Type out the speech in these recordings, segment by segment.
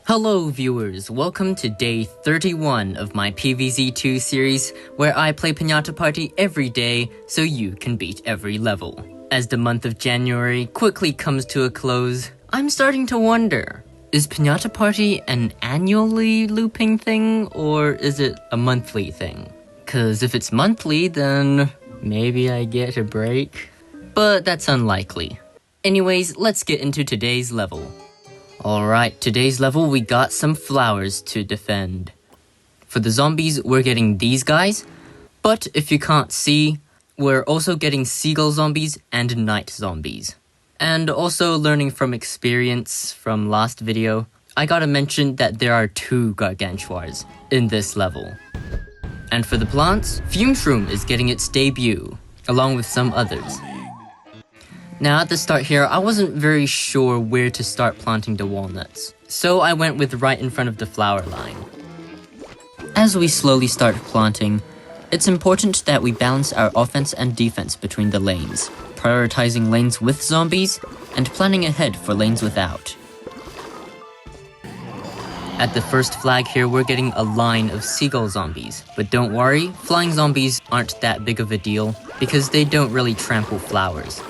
Hello viewers, welcome to day 31 of my PvZ2 series, where I play Piñata Party every day so you can beat every level. As the month of January quickly comes to a close, I'm starting to wonder, is Piñata Party an annually looping thing, or is it a monthly thing? Cause if it's monthly, then maybe I get a break? But that's unlikely. Anyways, let's get into today's level. Alright, today's level we got some flowers to defend. For the zombies, we're getting these guys, but if you can't see, we're also getting seagull zombies and night zombies. And also learning from experience from last video, I gotta mention that there are 2 gargantuars in this level. And for the plants, Fume Shroom is getting its debut, along with some others. Now at the start here, I wasn't very sure where to start planting the walnuts, so I went with right in front of the flower line. As we slowly start planting, it's important that we balance our offense and defense between the lanes, prioritizing lanes with zombies, and planning ahead for lanes without. At the first flag here, we're getting a line of seagull zombies, but don't worry, flying zombies aren't that big of a deal, because they don't really trample flowers.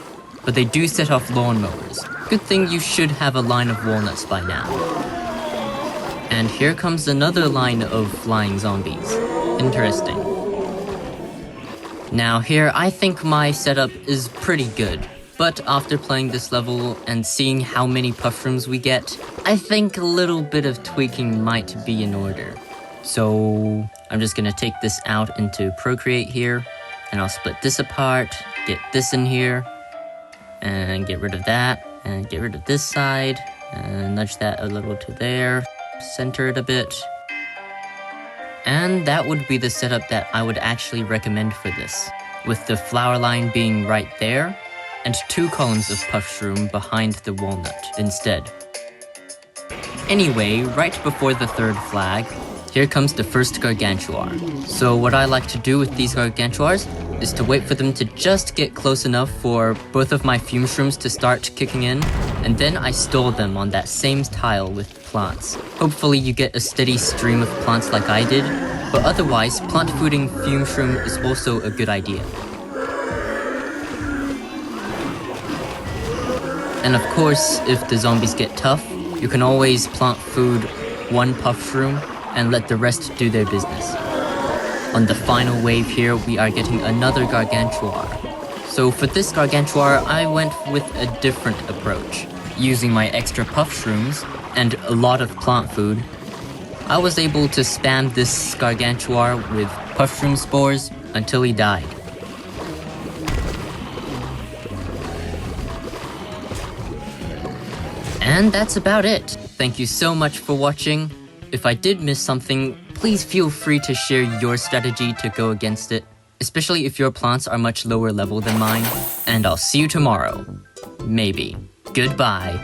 But they do set off lawnmowers. Good thing you should have a line of walnuts by now. And here comes another line of flying zombies. Interesting. Now here, I think my setup is pretty good. But after playing this level and seeing how many puff rooms we get, I think a little bit of tweaking might be in order. So I'm just gonna take this out into Procreate here, and I'll split this apart, get this in here, and get rid of that, and get rid of this side, and nudge that a little to there, center it a bit. And that would be the setup that I would actually recommend for this, with the flower line being right there, and 2 columns of puff shroom behind the walnut instead. Anyway, right before the 3rd flag, here comes the first gargantuar. So what I like to do with these gargantuars is to wait for them to just get close enough for both of my fume shrooms to start kicking in, and then I store them on that same tile with plants. Hopefully you get a steady stream of plants like I did, but otherwise, plant fooding fume shroom is also a good idea. And of course, if the zombies get tough, you can always plant food 1 puff shroom and let the rest do their business. On the final wave here, we are getting another gargantuar. So for this gargantuar, I went with a different approach. Using my extra puff shrooms and a lot of plant food, I was able to spam this gargantuar with puff shroom spores until he died. And that's about it. Thank you so much for watching. If I did miss something, please feel free to share your strategy to go against it, especially if your plants are much lower level than mine. And I'll see you tomorrow. Maybe. Goodbye.